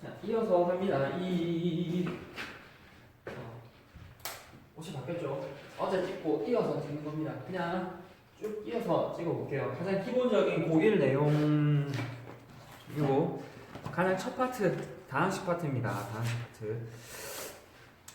자, 이어서 합니다. 옷이 바뀌었죠? 어제 찍고 이어서 찍는 겁니다. 그냥 쭉 이어서 찍어볼게요. 가장 기본적인 고1 내용 그리고 가장 첫 파트 다항식 파트입니다. 다항식 파트.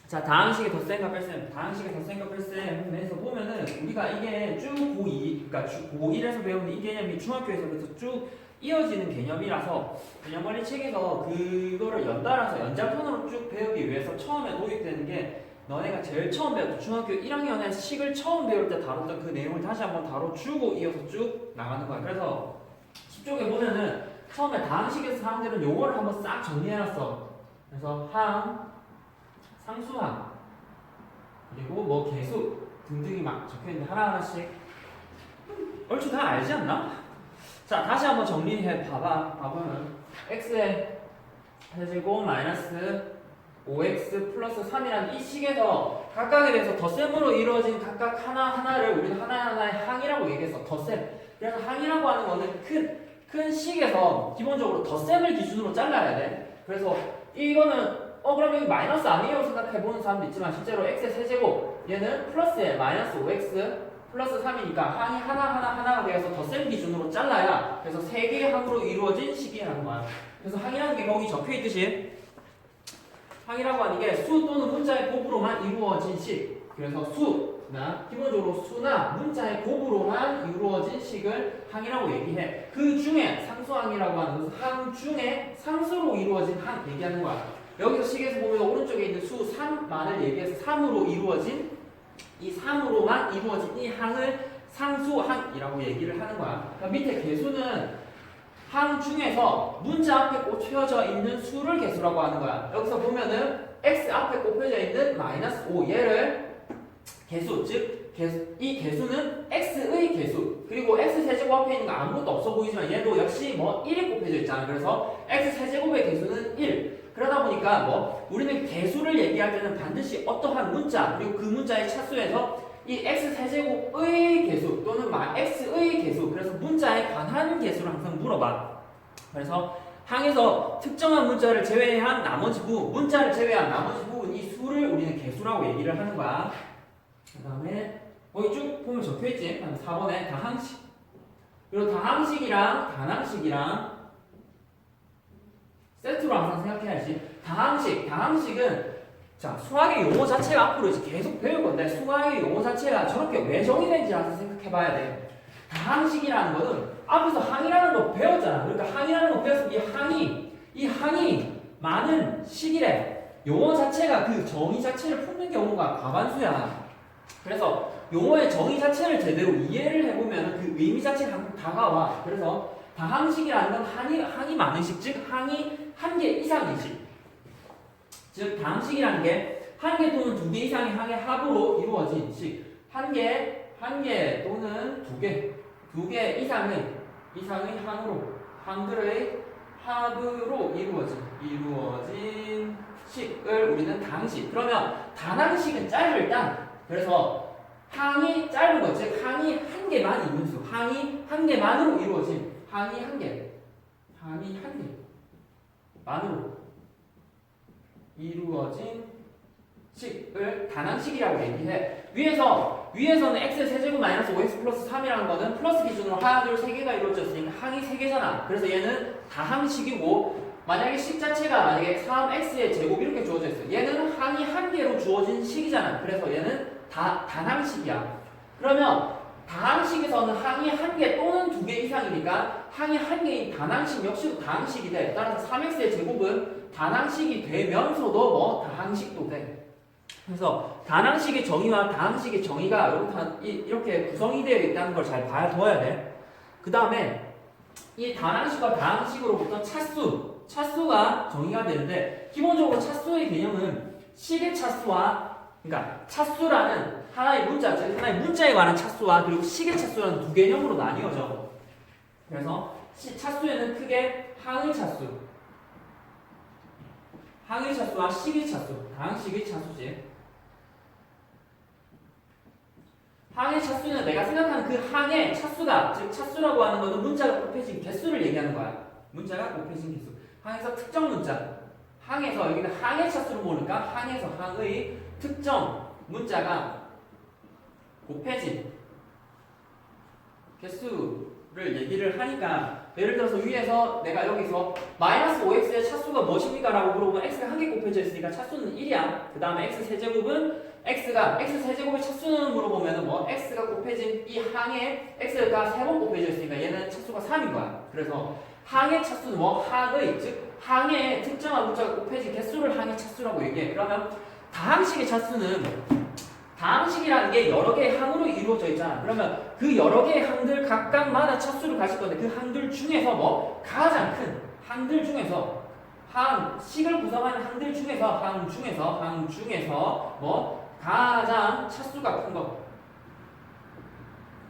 자, 다항식의 덧셈과 뺄셈, 다항식의 덧셈과 뺄셈에서 보면은 우리가 이게 쭉 고2, 그러니까 고1에서 배우는 이 개념이 중학교에서부터 쭉 이어지는 개념이라서 개념원리 책에서 그거를 연달아서 연장선으로 쭉 배우기 위해서 처음에 도입되는 게 너네가 제일 처음 배웠던 중학교 1학년에 식을 처음 배울 때 다뤘던 그 내용을 다시 한번 다뤄주고 이어서 쭉 나가는 거야. 그래서 10쪽에 보면은 처음에 다항식에서 사람들은 용어를 한번 싹 정리해놨어. 그래서 항, 상수항, 그리고 뭐 계수 등등이 막 적혀있는데 하나하나씩 얼추 다 알지 않나? 자, 다시 한번 정리해 봐보면 x의 세제곱 마이너스 5x 플러스 3이라는 이 식에서 각각에 대해서 덧셈으로 이루어진 각각 하나하나를 우리는 하나하나의 항이라고 얘기했어. 덧셈. 그래서 항이라고 하는 거는 큰 식에서 기본적으로 덧셈을 기준으로 잘라야 돼. 그래서 이거는 그럼 여기 마이너스 아니에요 생각해보는 사람도 있지만 실제로 x의 세제곱 얘는 플러스에 마이너스 5x 플러스 3이니까 항이 하나가 되어서 덧셈 기준으로 잘라야 그래서 3개의 항으로 이루어진 식이라는 거야. 그래서 항이라는 게 거기 적혀있듯이 항이라고 하는 게 수 또는 문자의 곱으로만 이루어진 식. 그래서 수나 기본적으로 수나 문자의 곱으로만 이루어진 식을 항이라고 얘기해. 그 중에 상수항이라고 하는 것은 항 중에 상수로 이루어진 항 얘기하는 거야. 여기서 식에서 보면 오른쪽에 있는 수 3만을 얘기해서 3으로 이루어진 이 3으로만 이루어진 이 항을 상수항이라고 얘기를 하는 거야. 그러니까 밑에 개수는 항 중에서 문자 앞에 꽂혀져 있는 수를 개수라고 하는 거야. 여기서 보면은 x 앞에 꽂혀져 있는 마이너스 5 얘를 개수, 즉 이 개수는 x의 개수. 그리고 x 세제곱 앞에 있는 거 아무것도 없어 보이지만 얘도 역시 뭐 1이 곱해져 있잖아. 그래서 x 세제곱의 개수는 1. 그러다 보니까 뭐 우리는 개수를 얘기할 때는 반드시 어떠한 문자 그리고 그 문자의 차수에서 이 x 세제곱의 개수 또는 x의 개수 그래서 문자에 관한 개수를 항상 물어봐. 그래서 항에서 특정한 문자를 제외한 나머지 부분, 문자를 제외한 나머지 부분 이 수를 우리는 개수라고 얘기를 하는 거야. 그 다음에 거기 쭉 보면 적혀있지. 4번에 다항식. 그리고 다항식이랑 단항식이랑 세트로 항상 생각해야지. 다항식은 자, 수학의 용어 자체가 앞으로 이제 계속 배울 건데 수학의 용어 자체가 저렇게 왜 정의된지 항상 생각해 봐야 돼. 다항식이라는 거는 앞에서 항이라는 거 배웠잖아. 그러니까 항이라는 거 배웠으면 이 항이 많은 식이래. 용어 자체가 그 정의 자체를 품는 경우가 과반수야. 그래서 용어의 정의 자체를 제대로 이해를 해보면 그 의미 자체가 다가와. 그래서 다항식이라는 건 항이 많은 식, 즉 항이 한 개 이상인 식. 즉 다항식이라는 게 한 개 또는 두 개 이상의 항의 합으로 이루어진 식. 한 개 또는 두 개 이상의 항들의 합으로 이루어진 식을 우리는 다항식. 그러면 단항식은 짧을 단. 그래서 항이 짧은 것, 즉 항이 한 개만 있는 수, 항이 한 개만으로 이루어진 항이 한 개만으로 이루어진 식을 단항식이라고 얘기해. 위에서는 x 세제곱 마이너스 5x 플러스 3이라는 거는 플러스 기준으로 하나, 둘, 세 개가 이루어졌으니까 항이 세 개잖아. 그래서 얘는 다항식이고 만약에 식 자체가 만약에 3x의 제곱 이렇게 주어져 있어. 얘는 항이 한 개로 주어진 식이잖아. 그래서 얘는 단항식이야. 그러면 다항식에서는 항이 한 개 또는 두 개 이상이니까 항이 한 개인 단항식 역시도 다항식이 돼. 따라서 3x의 제곱은 단항식이 되면서도 뭐 다항식도 돼. 그래서 단항식의 정의와 다항식의 정의가 이렇게 구성이 되어 있다는 걸 잘 봐둬야 돼. 그 다음에 이 단항식과 다항식으로부터 차수가 정의가 되는데 기본적으로 차수의 개념은 식의 차수와 그러니까 차수라는 하나의 문자, 즉 하나의 문자에 관한 차수와 그리고 식의 차수라는 두 개념으로 나뉘어져. 그래서 차수에는 크게 항의 차수와 식의 차수, 다항식의 차수지. 항의 차수는 내가 생각하는 그 항의 차수가, 즉 차수라고 하는 것은 문자가 곱해진 개수를 얘기하는 거야. 문자가 곱해진 개수. 항에서 특정 문자, 항에서 여기는 항의 차수를 모르니까 항에서 항의 특정 문자가 곱해진 개수를 얘기를 하니까 예를 들어서 위에서 내가 여기서 마이너스 5x의 차수가 무엇입니까? 라고 물어보면 x가 한 개 곱해져 있으니까 차수는 1이야. 그 다음에 x 세제곱은 x 세제곱의 차수는 물어보면은 뭐 x가 곱해진 이 항에 x가 3번 곱해져 있으니까 얘는 차수가 3인 거야. 그래서 항의 차수는 뭐 항의 즉 항의 특정한 문자가 곱해진 개수를 항의 차수라고 얘기해. 그러면 다항식의 차수는 다항식이라는 게 여러 개의 항으로 이루어져 있잖아. 그러면 그 여러 개의 항들 각각마다 차수를 가질 건데 그 항들 중에서 뭐 가장 큰 항들 중에서 항식을 구성하는 항들 중에서 항 중에서 뭐 가장 차수가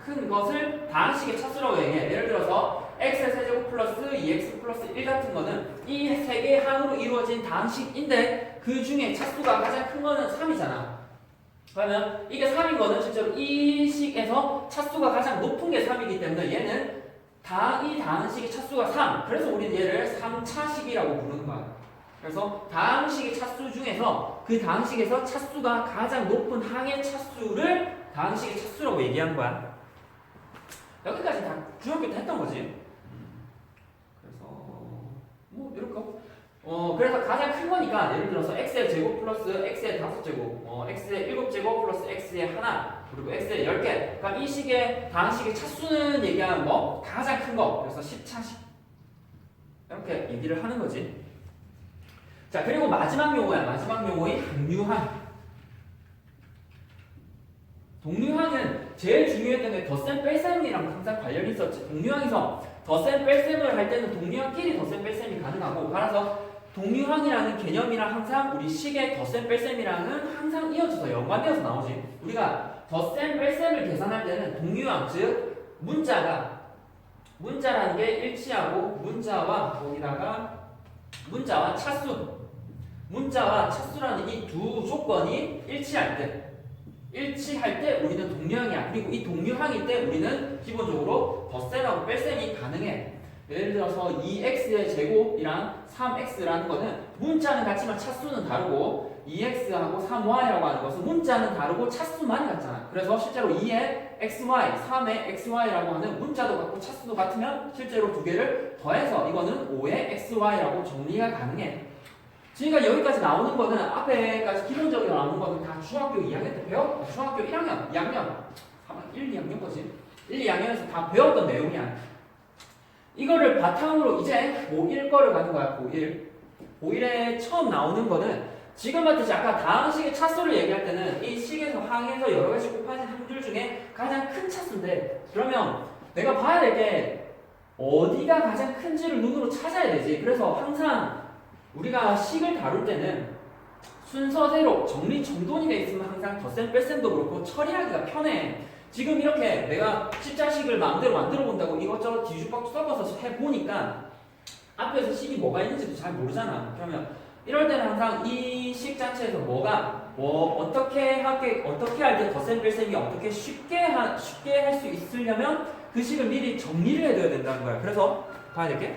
큰 것을 다항식의 차수라고 얘기해. 예를 들어서 x 세제곱 플러스 2x 플러스 1 같은 거는 이 세 개의 항으로 이루어진 다항식인데 그 중에 차수가 가장 큰 거는 3이잖아. 그러면 이게 3인 거는 실제로 이 식에서 차수가 가장 높은 게 3이기 때문에 얘는 이 다항식의 차수가 3. 그래서 우리는 얘를 3차식이라고 부르는 거야. 그래서 다항식의 차수 중에서 그 다항식에서 차수가 가장 높은 항의 차수를 다항식의 차수라고 얘기한 거야. 여기까지 다 중학교 때 했던 거지. 그래서 뭐 이렇게 그래서 가장 큰 거니까 예를 들어서 x의 제곱 플러스 x의 5제곱 x의 7제곱 플러스 x의 하나 그리고 x의 10개 그러니까 이 식의 다항식의 차수는 얘기하면 뭐 가장 큰 거 그래서 10차식 이렇게 얘기를 하는 거지. 자 그리고 마지막 용어야. 마지막 용어인 동류항은 제일 중요했던 게 덧셈 뺄셈이랑 항상 관련이 있었지. 동류항에서 덧셈 뺄셈을 할 때는 동류항끼리 덧셈 뺄셈이 가능하고 따라서 동류항이라는 개념이랑 항상 우리 식의 덧셈 뺄셈이랑은 항상 이어져서 연관되어서 나오지. 우리가 덧셈 뺄셈을 계산할 때는 동류항 즉 문자라는 게 일치하고 문자와 차수라는 이 두 조건이 일치할 때 우리는 동류항이야. 그리고 이 동류항일 때 우리는 기본적으로 덧셈하고 뺄셈이 가능해. 예를 들어서 2x의 제곱이랑 3x라는 거는 문자는 같지만 차수는 다르고 2x하고 3y라고 하는 것은 문자는 다르고 차수만 같잖아. 그래서 실제로 2의 xy, 3의 xy라고 하는 문자도 같고 차수도 같으면 실제로 두 개를 더해서 이거는 5의 xy라고 정리가 가능해. 지금까지 여기까지 나오는 거는 앞에까지 기본적으로 나오는 거는 다 중학교 2학년 때 배웠고 중학교 1학년, 2학년, 1, 2학년 거지. 1, 2학년에서 다 배웠던 내용이야. 이거를 바탕으로 이제 고1 거를 가는 거야. 고1에 처음 나오는 거는 지금 같이 아까 다항식의 차수를 얘기할 때는 이 식에서 항에서 여러 가지 곱하진 항들 중에 가장 큰 차수인데 그러면 내가 봐야 될 게 어디가 가장 큰지를 눈으로 찾아야 되지. 그래서 항상 우리가 식을 다룰 때는 순서대로 정리정돈이 돼 있으면 항상 덧셈 뺄셈도 그렇고 처리하기가 편해. 지금 이렇게 내가 십자식을 마음대로 만들어 본다고 이것저것 뒤죽박죽 섞어서 해보니까 앞에서 식이 뭐가 있는지도 잘 모르잖아. 그러면 이럴 때는 항상 이 식 자체에서 어떻게 할 때 덧셈 뺄셈이 어떻게 쉽게 할 수 있으려면 그 식을 미리 정리를 해둬야 된다는 거야. 그래서 봐야 될 게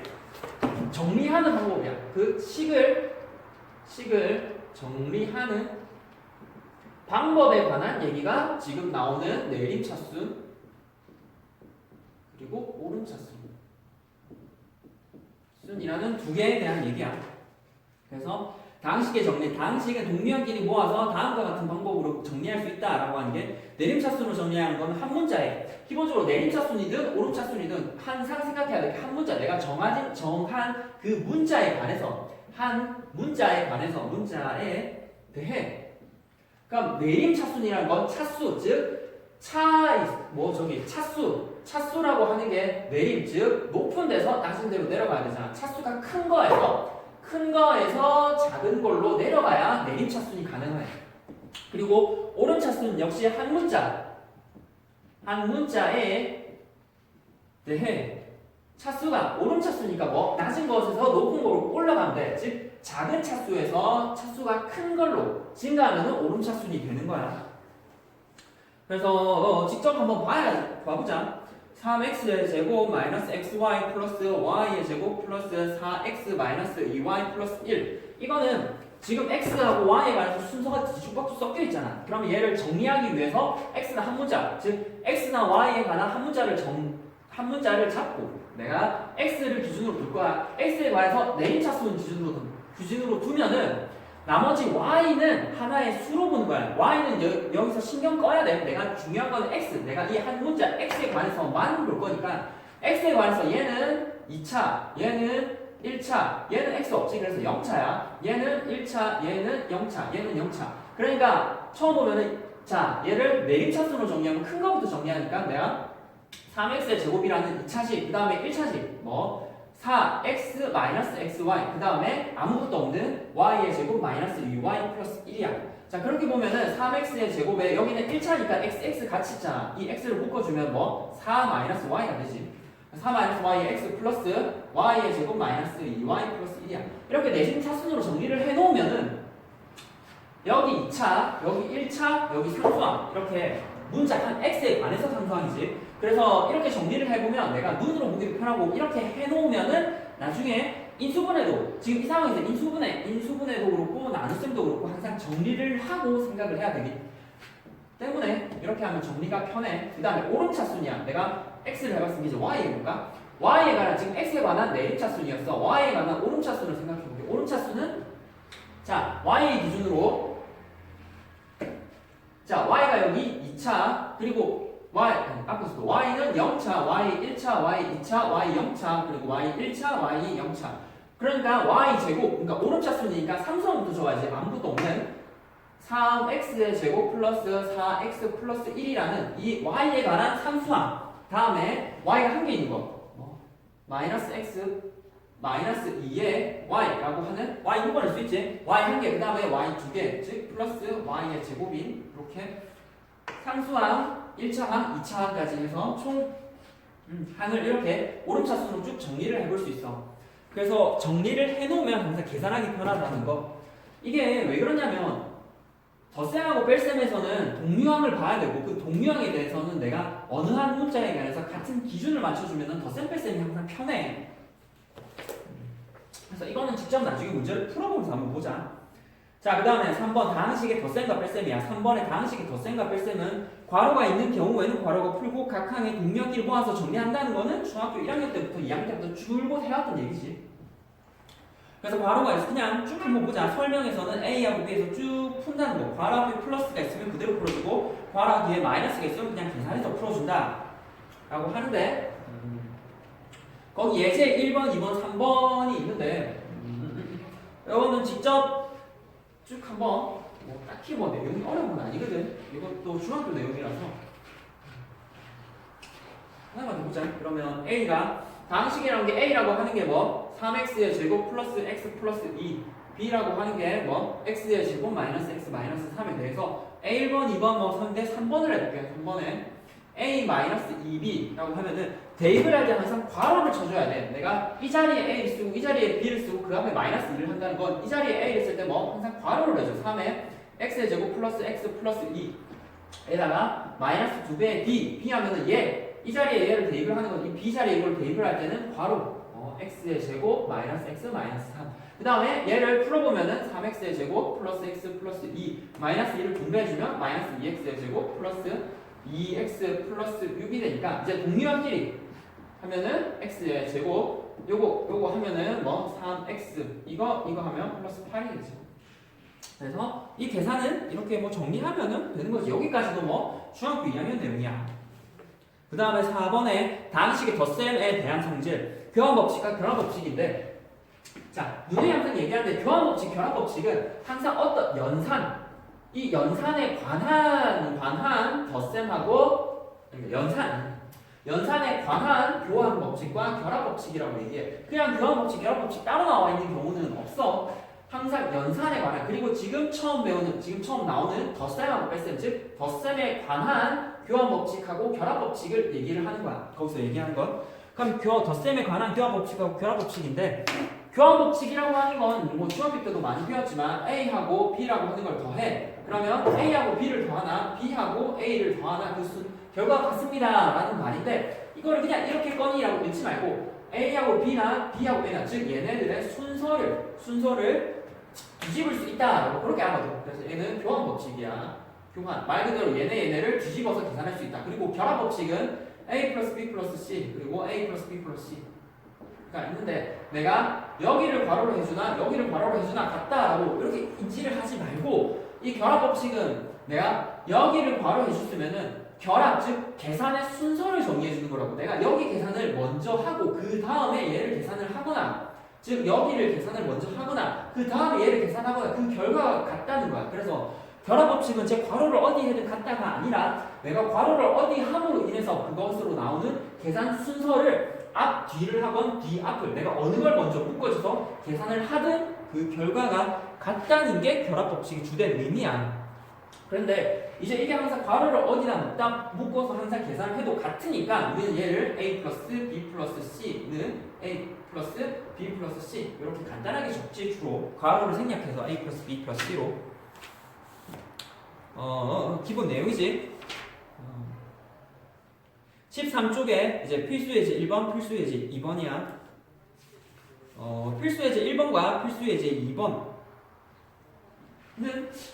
정리하는 방법이야. 그 식을 정리하는 방법에 관한 얘기가 지금 나오는 내림차수 그리고 오름차수이라는 두 개에 대한 얘기야. 그래서 다항식의 정리, 다항식은 동류항끼리 모아서 다음과 같은 방법으로 정리할 수 있다라고 하는 게 내림차수로 정리하는 건 한 문자에 기본적으로 내림차수이든 오름차수이든 항상 생각해야 될 게 한 문자 내가 정한 그 문자에 관해서 문자에 대해 그럼 내림차수이라는 건 차수 즉 차수라고 하는 게 내림 즉 높은 데서 낮은 데로 내려가야 되잖아. 차수가 큰 거에서 작은 걸로 내려가야 내림차수이 가능해. 그리고 오름차수는 역시 한 문자에 대해 차수가 오름차수니까 낮은 것에서 높은 걸로 올라가면 돼. 즉 작은 차수에서 차수가 큰 걸로 증가하면 오름차수이 되는 거야. 그래서 직접 한번 봐보자. 3x의 제곱 마이너스 xy 플러스 y의 제곱 플러스 4x 마이너스 2y 플러스 1. 이거는 지금 x하고 y에 관해서 순서가 뒤죽박죽 섞여 있잖아. 그럼 얘를 정리하기 위해서 x는 한 문자, 즉 x나 y에 관한 한 문자를 잡고 내가 x를 기준으로 둘 거야. x에 관해서 내림차수는 기준으로 두면은 나머지 y는 하나의 수로 보는 거야. y는 여기서 신경 꺼야 돼. 내가 중요한 건 x. 내가 이 한 문자 x에 관해서만 볼 거니까 x에 관해서 얘는 2차, 얘는 1차, 얘는 x 없지. 그래서 0차야. 얘는 1차, 얘는 0차, 얘는 0차. 그러니까 처음 보면은 자 얘를 내림차수로 정리하면 큰 거부터 정리하니까 내가 3x의 제곱이라는 2차식, 그 다음에 1차식 뭐 4x 마이너스 xy, 그 다음에 아무것도 없는 y의 제곱 마이너스 2y 플러스 1이야. 자 그렇게 보면은 3x의 제곱에 여기는 1차니까 x 같이 있잖아. 이 x를 묶어주면 뭐 4 마이너스 y가 되지. 4 마이너스 y의 x 플러스 y의 제곱 마이너스 2y 플러스 1이야. 이렇게 내심 차순으로 정리를 해놓으면은 여기 2차, 여기 1차, 여기 상수항 이렇게 문자 한 x에 관해서 상수항이지. 그래서 이렇게 정리를 해보면 내가 눈으로 보기도 편하고 이렇게 해놓으면은 나중에 인수분해도 지금 이 상황에서 인수분해도 그렇고 나눗셈도 그렇고 항상 정리를 하고 생각을 해야 되기 때문에 이렇게 하면 정리가 편해. 그 다음에 오름차순이야. 내가 x를 해봤으면 이제 y 해볼까? y에 관한 지금 x에 관한 내림차순이었어. y에 관한 오름차순을 생각해볼게. 오름차순은 자 y 기준으로 자 y가 여기 2차 그리고 앞에서도 y는 0차, y 1차, y 2차, y 0차, 그리고 y 1차, y 0차. 그러니까 y 제곱, 그러니까 오름차순이니까 상수항부터 적어야지. 아무것도 없는 3x의 제곱 플러스 4x 플러스 1이라는 이 y에 관한 상수항. 다음에 y가 한 개 있는 거. 마이너스 x 마이너스 2의 y라고 하는 y 6번일 수 있지. y 한 개, 그 다음에 y 두 개, 즉 플러스 y의 제곱인 이렇게 상수항 1차항, 2차항까지 해서 총 항을 이렇게 오름차순으로 쭉 정리를 해볼 수 있어. 그래서 정리를 해놓으면 항상 계산하기 편하다는 거. 이게 왜 그러냐면 덧셈하고 뺄셈에서는 동류항을 봐야 되고 그 동류항에 대해서는 내가 어느 한 문자에 관해서 같은 기준을 맞춰주면 덧셈 뺄셈이 항상 편해. 그래서 이거는 직접 나중에 문제를 풀어보면서 한번 보자. 자, 그 다음에 3번 다항식의 덧셈과 뺄셈이야. 3번의 다항식의 덧셈과 뺄셈은 괄호가 있는 경우에는 괄호가 풀고 각 항의 동류항끼리 모아서 정리한다는 거는 중학교 1학년 때부터 2학년 때부터 줄곧 해왔던 얘기지. 그래서 괄호가 있어. 그냥 쭉 한번 보자. 설명에서는 A하고 B에서 쭉 푼다는 거. 괄호 앞에 플러스가 있으면 그대로 풀어주고 괄호 뒤에 마이너스가 있으면 그냥 계산해서 풀어준다 라고 하는데 거기 예제 1번, 2번, 3번이 있는데 이거는 직접 쭉 한번 뭐 딱히 뭐 내용이 어려운 건 아니거든. 이것도 중학교 내용이라서 하나만 더 보자. 그러면 A가 다항식이라는 게 A라고 하는 게 뭐 3x의 제곱 플러스 x 플러스 2 B라고 하는 게 뭐 x의 제곱 마이너스 x 마이너스 3에 대해서 A1번, 2번 뭐 3대 3번을 해볼게요. 3번에 A 마이너스 2B라고 하면은 대입을 할 때 항상 괄호를 쳐줘야 돼. 내가 이 자리에 A를 쓰고 이 자리에 B를 쓰고 그 앞에 마이너스 2를 한다는 건 이 자리에 A를 쓸 때 뭐 항상 괄호를 해줘. 3에 x의 제곱 플러스 x 플러스 2에다가 마이너스 2배의 B 하면은 이 자리에 얘를 대입을 하는 건 이 B 자리에 이걸 대입을 할 때는 괄호 x의 제곱 마이너스 x 마이너스 3. 그 다음에 얘를 풀어보면은 3x의 제곱 플러스 x 플러스 2 마이너스 2를 분배해주면 마이너스 2x의 제곱 플러스 2x 플러스 6이 되니까 이제 동류항끼리 하면은 x의 제곱 요거 하면은 뭐 3x 이거 하면 플러스 8이 되죠. 그래서 이 계산은 이렇게 뭐 정리하면은 되는 거지. 여기까지도 뭐 중학교 2학년 내용이야. 그 다음에 4번에 다항식의 덧셈에 대한 성질 교환법칙과 결합법칙인데 자 문제 항상 얘기하는데 교환법칙, 결합법칙은 항상 어떤 이 연산에 관한 덧셈하고 연산에 관한 교환법칙과 결합법칙이라고 얘기해. 그냥 교환법칙, 결합법칙 따로 나와 있는 경우는 없어. 항상 연산에 관한 그리고 지금 처음 나오는 덧셈하고 뺄셈 즉 덧셈에 관한 교환법칙하고 결합법칙을 얘기를 하는 거야. 거기서 얘기하는 건 그럼 덧셈에 관한 교환법칙하고 결합법칙인데 교환법칙이라고 하는 건 뭐 중학교 때도 많이 배웠지만 A하고 B라고 하는 걸 더해. 그러면 A하고 B를 더하나 B하고 A를 더하나 그 결과가 같습니다 라는 말인데 이거를 그냥 이렇게 꺼니라고 넣지 말고 A하고 B나 B하고 A나 즉 얘네들의 순서를 뒤집을 수 있다라고 그렇게 하거든. 그래서 얘는 교환 법칙이야. 교환. 말 그대로 얘네를 뒤집어서 계산할 수 있다. 그리고 결합 법칙은 A 플러스 B 플러스 C 그리고 A 플러스 B 플러스 C 가 있는데 내가 여기를 괄호로 해주나 여기를 괄호로 해주나 같다라고 이렇게 인지를 하지 말고 이 결합 법칙은 내가 여기를 괄호 해줬으면은 결합 즉 계산의 순서를 정리해 주는 거라고. 내가 여기 계산을 먼저 하고 그 다음에 얘를 계산을 하거나 즉 여기를 계산을 먼저 하거나 그 다음에 얘를 계산하거나 그 결과가 같다는 거야. 그래서 결합 법칙은 제 괄호를 어디 해든 같다가 아니라 내가 괄호를 어디 함으로 인해서 그것으로 나오는 계산 순서를 앞 뒤를 하건 뒤 앞을 내가 어느 걸 먼저 묶어줘서 계산을 하든 그 결과가 같다는 게 결합 법칙의 주된 의미야. 그런데 이제 이게 항상 괄호를 어디다 묶어서 항상 계산을 해도 같으니까 우리는 얘를 A 플러스 B 플러스 C는 A 플러스 B 플러스 C 이렇게 간단하게 적지. 주로 괄호를 생략해서 A 플러스 B 플러스 C로 기본 내용이지. 13쪽에 이제 필수예제 1번, 필수예제 2번이야. 필수예제 1번과 필수예제 2번은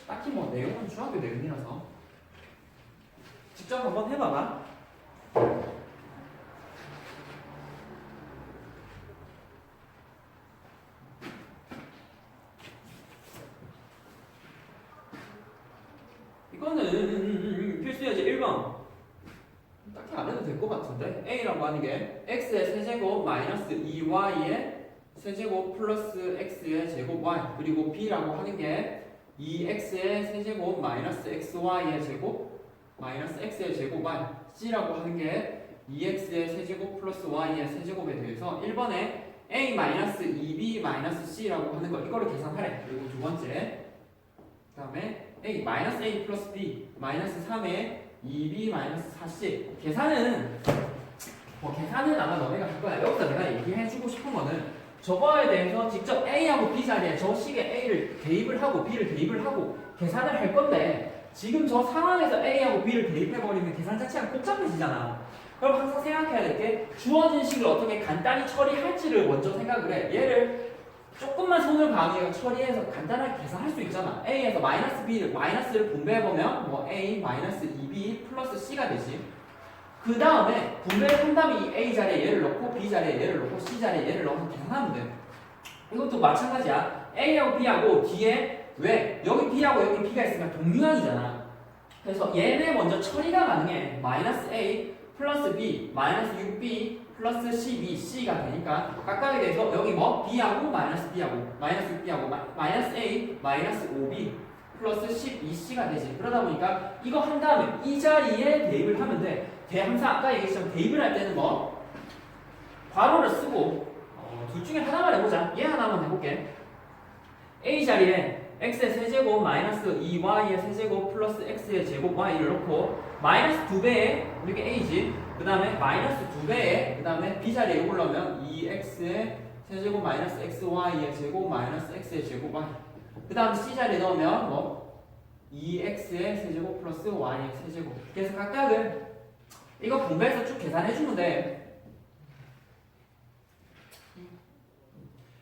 딱히 뭐 내용은 중학교 내용이라서 직접 한번 해봐봐. 이거는 필수예제 1번 딱히 안 해도 될 것 같은데. A라고 하는 게 X의 세제곱 마이너스 2Y의 세제곱 플러스 X의 제곱 Y 그리고 B라고 하는 게 2X의 세제곱 마이너스 XY의 제곱 마이너스 X의 제곱 Y C라고 하는 게 2X의 세제곱 플러스 Y의 세제곱에 대해서 1번에 A 마이너스 2B 마이너스 C라고 하는 거 이거를 계산하래. 그리고 두 번째 그 다음에 A 마이너스 A 플러스 B 마이너스 3의 2b 마이너스 4c 계산은 아마 너네가 할 거야. 여기서 내가 얘기해주고 싶은 거는 저거에 대해서 직접 A하고 B 자리에 저 식에 A를 대입을 하고 B를 대입을 하고 계산을 할 건데 지금 저 상황에서 A하고 B를 대입해버리면 계산 자체가 복잡해지잖아. 그럼 항상 생각해야 될 게 주어진 식을 어떻게 간단히 처리할지를 먼저 생각을 해. 얘를 조금만 손을 가하게 처리해서 간단하게 계산할 수 있잖아. A에서 마이너스를 분배해보면 뭐 A 마이너스 2B 플러스 C가 되지. 그 다음에 분배를 한 다음에 이 A 자리에 얘를 넣고 B 자리에 얘를 넣고 C 자리에 얘를 넣어서 계산하면 돼. 이것도 마찬가지야. A하고 B하고 뒤에 왜? 여기 B하고 여기 B가 있으면 동류항이잖아. 그래서 얘네 먼저 처리가 가능해. 마이너스 A 플러스 B 마이너스 6B 플러스 12C가 되니까 각각에 대해서 여기 뭐 B하고 마이너스 B하고 마이너스 6B하고 마이너스 A 마이너스 5B 플러스 12C가 되지. 그러다 보니까 이거 한 다음에 이 자리에 대입을 하면 돼. 항상 아까 얘기했지만 대입을 할 때는 뭐 괄호를 쓰고 둘 중에 하나만 해보자. 얘 하나만 해볼게. A 자리에 x의 세제곱 마이너스 2y의 세제곱 플러스 x의 제곱 y를 넣고 마이너스 2배에 이렇게 a지. 그 다음에 마이너스 2배에 그 다음에 b 자리에 이걸 넣으면 2x의 세제곱 마이너스 xy의 제곱 마이너스 x의 제곱 y 그 다음 c 자리에 넣으면 뭐 2x의 세제곱 플러스 y의 세제곱. 그래서 각각을 이거 분배해서 쭉 계산해주면 돼.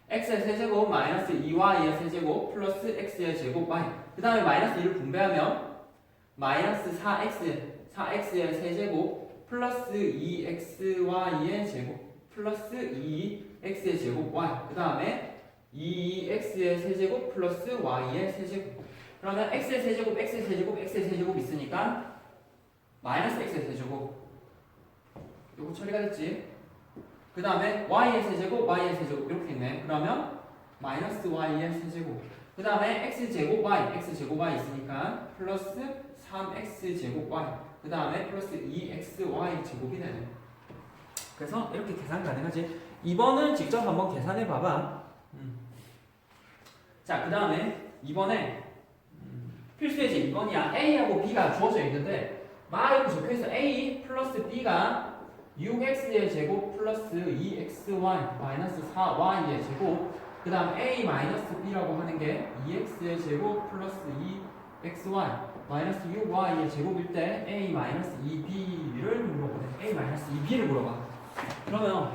x의 세제곱 마이너스 2y의 세제곱 플러스 x의 제곱 y 그 다음에 마이너스 1을 분배하면 마이너스 4x의 세제곱 플러스 2xy의 제곱 플러스 2x의 제곱 y 그 다음에 2x의 세제곱 플러스 y의 세제곱. 그러면 x의 세제곱 x의 세제곱 x의 세제곱 있으니까 마이너스 x의 세제곱 요거 처리가 됐지. 그 다음에 y의 세제곱 y의 세제곱 이렇게 있네. 그러면 마이너스 y의 세제곱 그 다음에 x제곱 y 있으니까 플러스 3x제곱 y 그 다음에 플러스 2xy 제곱이 되네. 그래서 이렇게 계산 가능하지. 2번은 직접 한번 계산해 봐봐. 자, 그 다음에 2번에 필수예제 2번이야. A하고 B가 주어져 있는데 막 이렇게 적혀있어. A 플러스 B가 6x의 제곱 플러스 2xy 마이너스 4y의 제곱 그 다음 a 마이너스 b라고 하는 게 2x의 제곱 플러스 xy 마이너스 6y의 제곱일 때 a 마이너스 2b를 물어보네. a 마이너스 2b를 물어봐. 그러면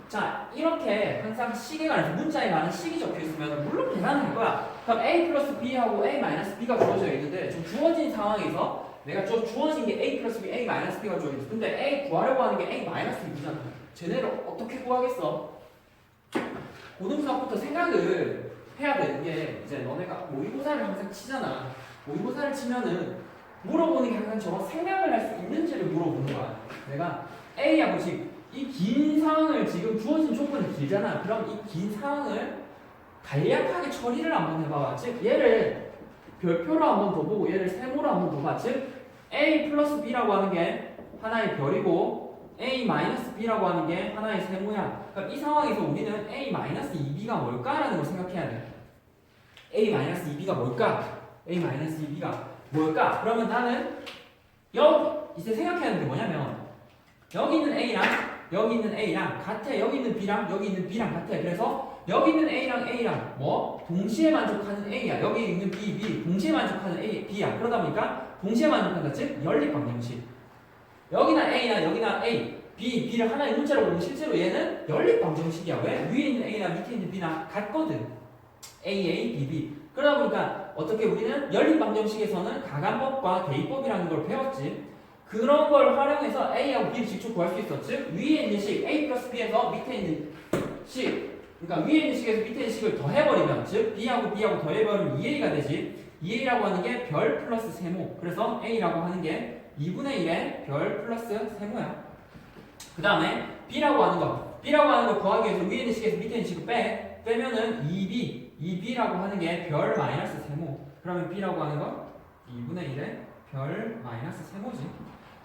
자 이렇게 항상 시계가 나서 문자에 많은 식이 적혀 있으면 물론 계산을 할 거야. 그럼 a 플러스 b하고 a 마이너스 b가 주어져 있는데 지금 주어진 상황에서 내가 주어진 게 a 플러스 b, a 마이너스 b가 주어져 있어. 근데 a 구하려고 하는 게 a 마이너스 b잖아. 쟤네를 어떻게 구하겠어? 고등수학부터 생각을 해야 되는 게 이제 너네가 모의고사를 항상 치잖아. 모의고사를 치면은 물어보는 게 항상 저거 생각을 할 수 있는지를 물어보는 거야. 내가 A하고 지금 이 긴 상황을 지금 주어진 조건이 길잖아. 그럼 이 긴 상황을 간략하게 처리를 한번 해봐. 즉 얘를 별표로 한번 더 보고 얘를 세모로 한번 더 봐. 즉 A 플러스 B라고 하는 게 하나의 별이고 A 마이너스 B라고 하는 게 하나의 세모야. 그럼 이 상황에서 우리는 A 마이너스 2B가 뭘까라는 걸 생각해야 돼. A 마이너스 2B가 뭘까? A 마이너스 2B가 뭘까? 그러면 나는 여기 이제 생각해야 하는 게 뭐냐면 여기 있는 A랑 같아. 여기 있는 B랑 여기 있는 B랑 같아. 그래서 여기 있는 A랑 뭐 동시에 만족하는 A야. 여기 있는 B 동시에 만족하는 B야. 그러다 보니까 동시에 만족한다. 즉 연립방정식. 여기나 A나 여기나 A, B를 하나의 문자로 보면 실제로 얘는 연립방정식이야. 왜? 위에 있는 A나 밑에 있는 B나 같거든. B. 그러다 보니까 어떻게 우리는 연립방정식에서는 가간법과 대입법이라는 걸 배웠지. 그런 걸 활용해서 A하고 B를 직접 구할 수 있어. 즉 위에 있는 식 A 플러스 B에서 밑에 있는 식, 그러니까 위에 있는 식에서 밑에 있는 식을 더해버리면, 즉 B하고 더해버리면 2A가 되지. 2A라고 하는 게 별 플러스 세모. 그래서 A라고 하는 게 2분의 1의 별 플러스 세모야. 그 다음에 B라고 하는 거 구하기 위해서 위에 있는 식에서 밑에 있는 식을 빼면은 2B라고 하는 게 별 마이너스 세모. 그러면 B라고 하는 건 2분의 1의 별 마이너스 세모지.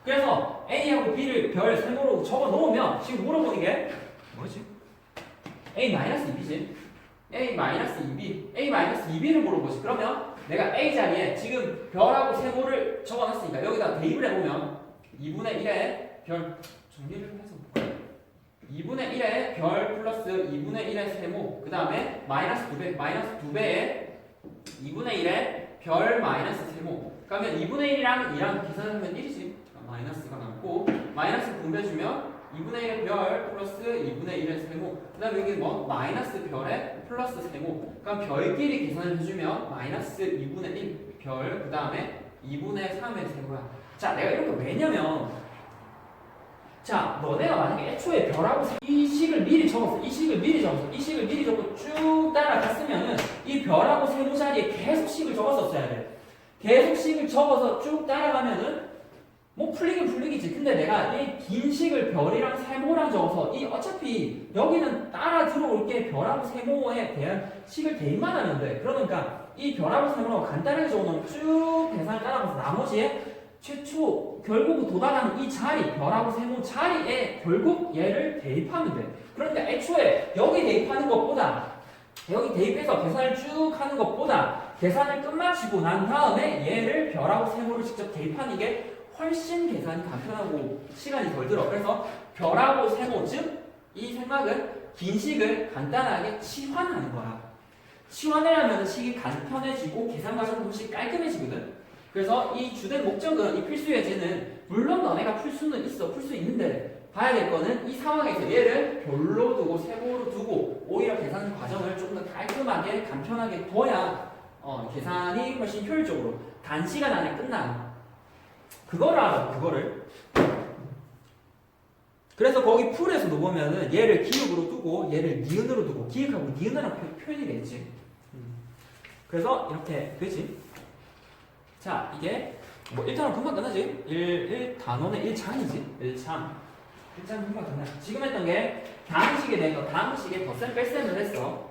그래서 A하고 B를 별 세모로 적어 놓으면 지금 물어보는 게 뭐지? A 마이너스 2B지. A 마이너스 2B. A 마이너스 2B를 물어보지. 그러면 내가 A 자리에 지금 별하고 세모를 적어 놨으니까 여기다 대입을 해보면 2분의 1의 별, 정리를 해서 2분의 1의 별 플러스 2분의 1의 세모, 그 다음에 마이너스 2배의 2분의 1의 별 마이너스 세모. 그러면 2분의 1이랑 2랑 계산하면 1이지. 마이너스가 남고 마이너스 분배주면 2분의 1의 별 플러스 2분의 1의 세모. 그 다음에 여기 뭐 마이너스 별의 플러스 세모. 그럼 별끼리 계산을 해주면 마이너스 2분의 1 별, 그 다음에 2분의 3의 세모야. 자, 내가 이렇게 왜냐면 자, 너네가 만약에 애초에 별하고 이 식을 미리 적었어. 이 식을 미리 적고 쭉 따라갔으면은 이 별하고 세모 자리에 계속 식을 적었었어야 돼. 계속 식을 적어서 쭉 따라가면은 뭐 풀리긴 풀리겠지. 근데 내가 이 긴 식을 별이랑 세모랑 적어서 이 어차피 여기는 따라 들어올 게 별하고 세모에 대한 식을 대입만 하면 돼. 그러니까 이 별하고 세모라고 간단하게 적어놓으면 쭉 계산을 따라가서 나머지에 최초 결국 도달하는 이 자리, 별하고 세모 자리에 결국 얘를 대입하면 돼. 그런데 애초에 여기 대입하는 것보다 여기 대입해서 계산을 쭉 하는 것보다 계산을 끝마치고 난 다음에 얘를 별하고 세모를 직접 대입하는 게 훨씬 계산이 간편하고 시간이 덜 들어. 그래서 별하고 세모, 즉 이 생각은 긴 식을 간단하게 치환하는 거야. 치환을 하면 식이 간편해지고 계산 과정도 훨씬 깔끔해지거든. 그래서 이 주된 목적은, 이 필수 예제는 물론 너네가 풀 수는 있어. 풀 수 있는데 봐야 될 거는 이 상황에서 얘를 별로 두고 세모로 두고 오히려 계산 과정을 조금 더 깔끔하게 간편하게 둬야 계산이 훨씬 효율적으로 단시간 안에 끝나. 그거를 알아. 그거를. 그래서 거기 풀에서도 보면은 얘를 기역으로 두고 얘를 니은으로 두고 기역하고 니은이라는 표현이 되지. 그래서 이렇게 되지. 자, 이게 뭐 1단은 금방 끝나지? 1단원의 1장이지. 1장 금방 끝나. 지금 했던 게 다음 식에 대해서 다음 식에 덧셈 뺄셈을 했어.